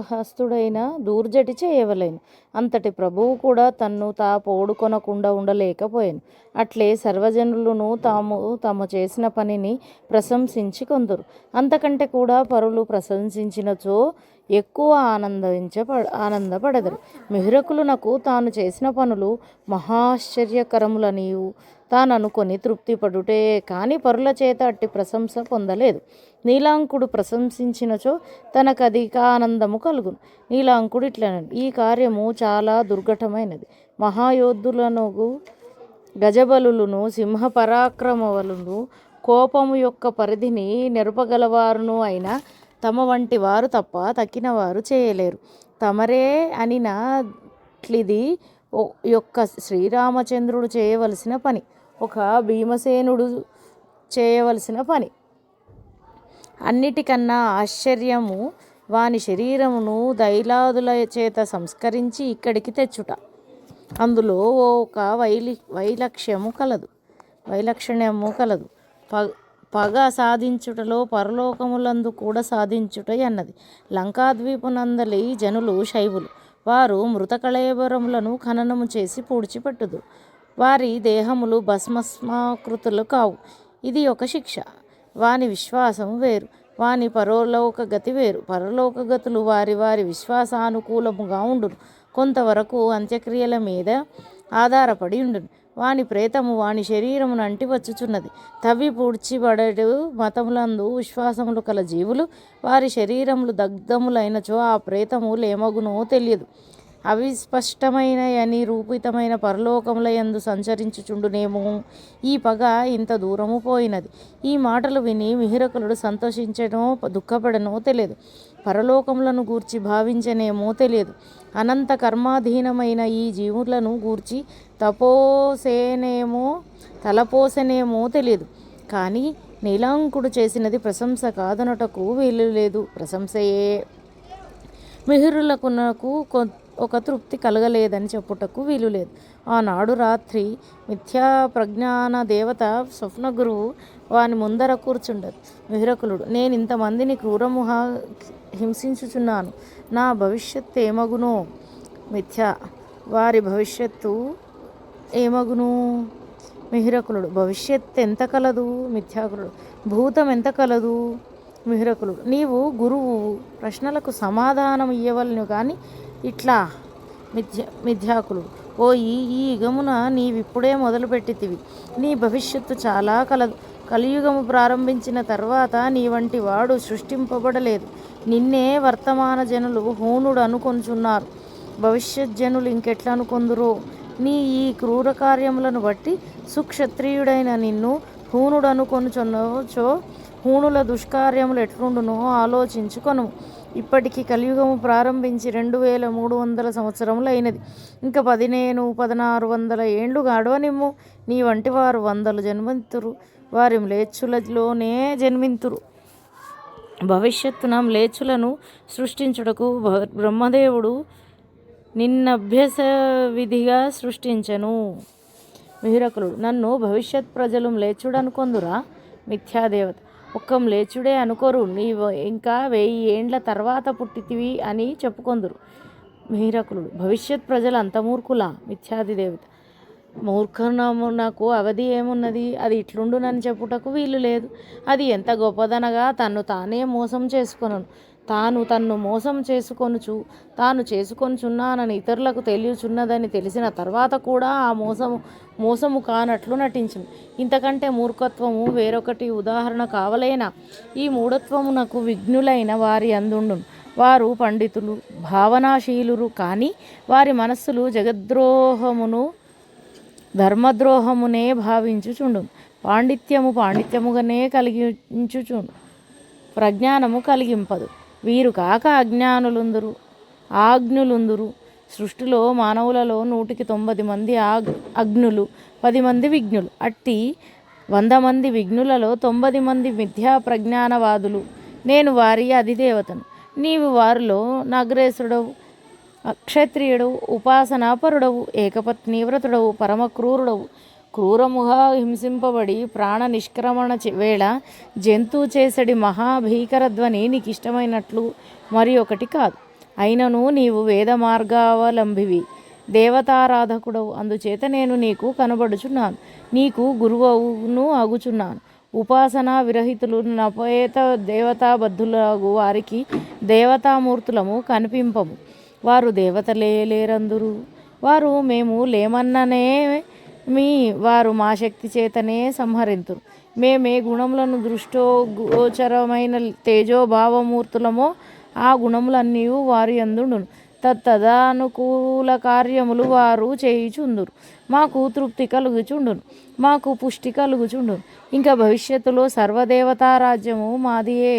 హస్తుడైన దూర్జటి చేయవలెను. అంతటి ప్రభువు కూడా తన్ను తా పోడుకొనకుండా ఉండలేకపోయాను. అట్లే సర్వజనులను తాము తాము చేసిన పనిని ప్రశంసించి కొందరు. అంతకంటే కూడా పరులు ప్రశంసించినచో ఎక్కువ ఆనందపడదరు. మిహ్రకులునకు తాను చేసిన పనులు మహాశ్చర్యకరములనియు తాననుకొని తృప్తిపడుటే కాని పరుల చేత అట్టి ప్రశంస పొందలేదు. నీలాంకుడు ప్రశంసించినచో తనకధిక ఆనందము కలుగును. నీలాంకుడు ఇట్లనడు: ఈ కార్యము చాలా దుర్ఘటమైనది. మహాయోధులను గజబలులను సింహ పరాక్రమములను కోపము యొక్క పరిధిని నెరుపగలవారును అయిన తమ వంటి వారు తప్ప తక్కిన వారు చేయలేరు. తమరే అనినట్లిది యొక్క శ్రీరామచంద్రుడు చేయవలసిన పని, ఒక భీమసేనుడు చేయవలసిన పని. అన్నిటికన్నా ఆశ్చర్యము వాని శరీరమును దైలాదుల చేత సంస్కరించి ఇక్కడికి తెచ్చుట. అందులో ఒక వైలక్షణ్యము కలదు. పగ సాధించుటలో పరలోకములందు కూడా సాధించుట అన్నది. లంకాద్వీపునందలి జనులు శైవులు. వారు మృతకళేబరములను ఖననము చేసి పూడ్చిపెట్టుదురు. వారి దేహములు భస్మస్మాకృతులు కావు. ఇది ఒక శిక్ష. వాని విశ్వాసం వేరు, వాని పరలోక గతి వేరు. పరలోక గతులు వారి వారి విశ్వాసానుకూలముగా ఉండును. కొంతవరకు అంత్యక్రియల మీద ఆధారపడి ఉండును. వాని ప్రేతము వాని శరీరమును అంటి వచ్చుచున్నది. తవ్వి పూడ్చిబడడు మతములందు విశ్వాసములు కల జీవులు వారి శరీరములు దగ్ధములైనచో ఆ ప్రేతము లేమగునో తెలియదు. అవిస్పష్టమైన రూపితమైన పరలోకముల యందు సంచరించుచుండునేమో. ఈ పగ ఇంత దూరము పోయినది. ఈ మాటలు విని మిహిరకులుడు సంతోషించనో దుఃఖపడనో తెలియదు. పరలోకములను గూర్చి భావించనేమో తెలియదు. అనంత కర్మాధీనమైన ఈ జీవులను గూర్చి తలపోసెనేమో తెలియదు. కానీ నీలాంకుడు చేసినది ప్రశంస కాదనుటకు వీలు లేదు, ప్రశంసయే. మిహిరులకునకు ఒక తృప్తి కలగలేదని చెప్పుటకు వీలులేదు. ఆనాడు రాత్రి మిథ్యా ప్రజ్ఞాన దేవత స్వప్న గురువు వాని ముందర కూర్చుండదు. మిహిరకులుడు: నేనింతమందిని క్రూరముహ హింసించుచున్నాను. నా భవిష్యత్తు ఏమగునో? మిథ్యా: వారి భవిష్యత్తు ఏమగును? మిహిరకులుడు: భవిష్యత్తు ఎంత కలదు? మిథ్యాకులుడు: భూతం ఎంత కలదు? మిహిరకులుడు: నీవు గురువు, ప్రశ్నలకు సమాధానం ఇయ్యవలను కానీ ఇట్లా. మిథ్యాకులుడు: ఓ ఈ యుగమున నీవిప్పుడే మొదలుపెట్టితివి. నీ భవిష్యత్తు చాలా కలదు. కలియుగము ప్రారంభించిన తర్వాత నీ వంటి వాడు సృష్టింపబడలేదు. నిన్నే వర్తమాన జనులు హూనుడు అనుకొనుచున్నారు. భవిష్యత్ జనులు ఇంకెట్లా అనుకొందురో? నీ ఈ క్రూర కార్యములను బట్టి సుక్షత్రియుడైన నిన్ను హూనుడు అనుకొనుచున్నచో హూణుల దుష్కార్యములు ఎట్లుండునో ఆలోచించుకొను. ఇప్పటికి కలియుగము ప్రారంభించి 2300 సంవత్సరములు అయినది. ఇంకా 1600 ఏండ్లు గడవనిమ్ము. నీ వంటి వారు 100 జన్మింతురు. వారి మ్లేచ్చులలోనే జన్మింతురు. భవిష్యత్తున మ్లేచ్చులను సృష్టించుటకు బ్రహ్మదేవుడు నిన్నభ్యస విధిగా సృష్టించెను. మిహిరకులుడు: నన్ను భవిష్యత్ ప్రజలు మ్లేచ్చుడనుకొందురా? మిథ్యాదేవత: ఒక్క మ్లేచ్చుడే అనుకోరు. నీవు ఇంకా 1000 ఏండ్ల తర్వాత పుట్టితివి అని చెప్పుకొందురు. మిహిరకులుడు: భవిష్యత్ ప్రజలు అంత మూర్ఖులా? మిథ్యాదిదేవత: మూర్ఖనమునకు అవధి ఏమున్నది? అది ఇట్లుండునని చెప్పుటకు వీలు లేదు. అది ఎంత గొప్పదనగా తన్ను తానే మోసం చేసుకొనును. తన్ను మోసం తాను చేసుకొనుచున్నానని ఇతరులకు తెలియచున్నదని తెలిసిన తర్వాత కూడా ఆ మోసము కానట్లు నటించును. ఇంతకంటే మూర్ఖత్వము వేరొకటి ఉదాహరణ కావలేనా? ఈ మూఢత్వమునకు విఘ్నులైన వారి అందుండును. వారు పండితులు, భావనాశీలురు. కానీ వారి మనస్సులు జగద్రోహమును ధర్మద్రోహమునే భావించుచుండును. పాండిత్యముగానే కలిగించుచుండు, ప్రజ్ఞానము కలిగింపదు. వీరు కాక ఆజ్ఞులుందురు. సృష్టిలో మానవులలో 190 మంది అజ్ఞులు, 10 మంది విజ్ఞులు. అట్టి 100 మంది విజ్ఞులలో 90 మంది మిథ్యా ప్రజ్ఞానవాదులు. నేను వారి అధిదేవతను. నీవు వారిలో నగ్రేసుడవు, అక్షత్రియుడవు, ఉపాసనాపరుడవు, ఏకపత్ని వ్రతుడవు, పరమక్రూరుడవు. క్రూరముగా హింసింపబడి ప్రాణ నిష్క్రమణ వేళ జంతువు చేసడి మహాభీకరధ్వని నీకు ఇష్టమైనట్లు మరి ఒకటి కాదు. అయినను నీవు వేద మార్గావలంబివి, దేవతారాధకుడవు, అందుచేత నేను నీకు కనబడుచున్నాను, నీకు గురువును అగుచున్నాను. ఉపాసనా విరహితులు నపేత దేవతాబద్ధులగు వారికి దేవతామూర్తులము కనిపింపము. వారు దేవతలే లేరందురు. వారు మేము లేమన్ననే వారు మా శక్తి చేతనే సంహరింతురు. మేమే గుణములను దృష్టోగోచరమైన తేజోభావమూర్తులమో ఆ గుణములన్నీ వారి యందుండును. తదనుకూల కార్యములు వారు చేయుచుందురు. మాకు తృప్తి కలుగుచుండును, మాకు పుష్టి కలుగుచుండును. ఇంకా భవిష్యత్తులో సర్వదేవతారాజ్యము మాదియే.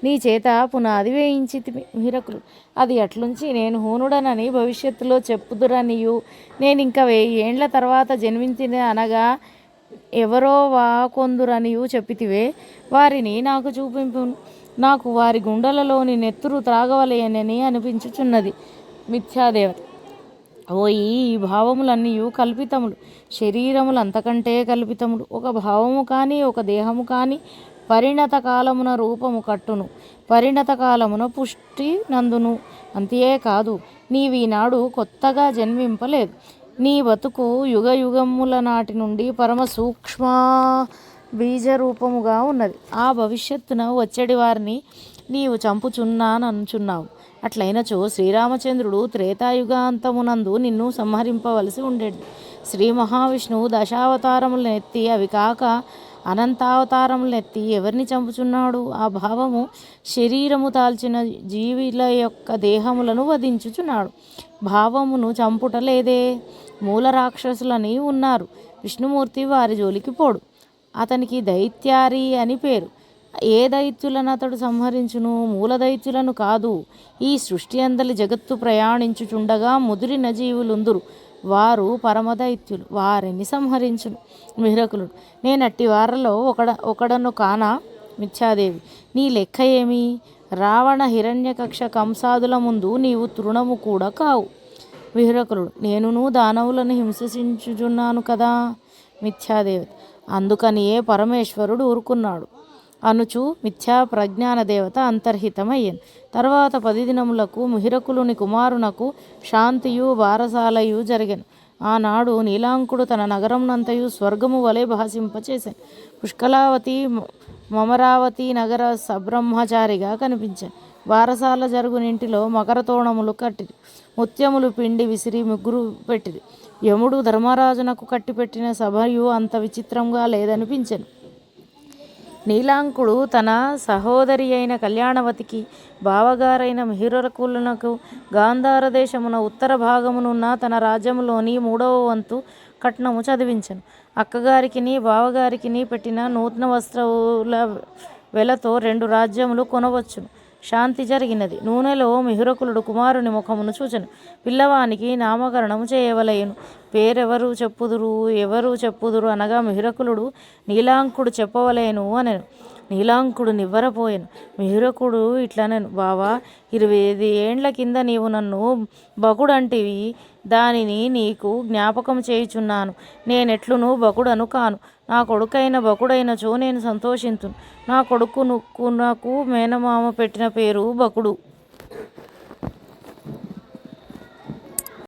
నీ చేత పునాది వేయించి మిరకులు అది అట్లుంచి నేను హూనుడనని భవిష్యత్తులో చెప్పుదురనియు, నేను ఇంకా 1000 ఏండ్ల తర్వాత జన్మించిన అనగా ఎవరో కొందురనియు చెప్పితివే. వారిని నాకు చూపింపు, నాకు వారి గుండెలలోని నెత్తురు త్రాగవలయనని అనిపించుచున్నది. మిథ్యాదేవత: ఓయి, ఈ భావములన్నీ కల్పితములు, శరీరములు అంతకంటే కల్పితములు. ఒక భావము కానీ ఒక దేహము కానీ పరిణత కాలమున రూపము కట్టును, పరిణత కాలమున పుష్టి నందును. అంతేకాదు, నీవీనాడు కొత్తగా జన్మింపలేదు. నీ బతుకు యుగ యుగముల నాటి నుండి పరమ సూక్ష్మ బీజరూపముగా ఉన్నది. ఆ భవిష్యత్తున వచ్చేడి వారిని నీవు చంపుచున్నాననుచున్నావు. అట్లయినచో శ్రీరామచంద్రుడు త్రేతాయుగాంతమునందు నిన్ను సంహరింపవలసి ఉండేది. శ్రీ మహావిష్ణువు దశావతారములనెత్తి అవి కాక అనంతావతారములనెత్తి ఎవరిని చంపుచున్నాడు? ఆ భావము శరీరము తాల్చిన జీవుల యొక్క దేహములను వధించుచున్నాడు. భావమును చంపుట లేదే. మూల రాక్షసులని ఉన్నారు. విష్ణుమూర్తి వారి జోలికి పోడు. అతనికి దైత్యారి అని పేరు. ఏ దైత్యులను అతడు సంహరించును? మూల దైత్యులను కాదు. ఈ సృష్టి అందలి జగత్తు ప్రయాణించుచుండగా ముదిరిన జీవులుందురు, వారు పరమదైత్యులు. వారిని సంహరించును మిహిరకులుడు. నేనట్టి వారిలో ఒకడను కానా? మిథ్యాదేవి: నీ లెక్క ఏమి? రావణ హిరణ్యకక్ష కంసాదుల ముందు నీవు తృణము కూడా కావు. మిహిరకులుడు: నేనును దానవులను హింసించుచున్నాను కదా. మిథ్యాదేవి: అందుకనియే పరమేశ్వరుడు ఊరుకున్నాడు అనుచు మిథ్యా ప్రజ్ఞాన దేవత అంతర్హితమయ్యను. తర్వాత 10 దినములకు మిహిరకులుని కుమారునకు శాంతియు బారసాలయు జరిగెను. ఆనాడు నీలాంకుడు తన నగరంనంతయు స్వర్గము వలె భాసింపచేశాను. పుష్కలావతి మమరావతి నగర సబ్రహ్మచారిగా కనిపించాను. బారసాల జరుగునింటిలో మకర తోరణములు కట్టిరి, ముత్యములు పిండి విసిరి ముగ్గురు పెట్టిరి. యముడు ధర్మరాజునకు కట్టిపెట్టిన సభయు అంత విచిత్రంగా లేదనిపించెను. నీలాంకుడు తన సహోదరి అయిన కళ్యాణవతికి, బావగారైన మిహిరకులునకు గాంధార దేశమున ఉత్తర భాగమునున్న తన రాజ్యములోని 3వ వంతు కట్నము చదివించెను. అక్కగారికిని బావగారికిని పెట్టిన నూతన వస్త్రముల వెలతో 2 రాజ్యములు కొనవచ్చును. శాంతి జరిగినది. నూనెలో మిహిరకులుడు కుమారుని ముఖమును చూచెను. పిల్లవానికి నామకరణము చేయవలయను. పేరెవరు చెప్పుదురు, ఎవరు చెప్పుదురు అనగా మిహిరకులుడు నీలాంకుడు చెప్పవలయను అనెను. నీలాంకుడు నివ్వెరపోయెను. మిహిరకుడు ఇట్లనెను: బావా, 25 ఏండ్ల కింద నీవు నన్ను బకుడంటివి. దానిని నీకు జ్ఞాపకం చేయుచున్నాను. నేనెట్లును బకుడను కాను. నా కొడుకైన బకుడైనచో నేను సంతోషింతును. నా కొడుకునకు మేనమామ పెట్టిన పేరు బకుడు.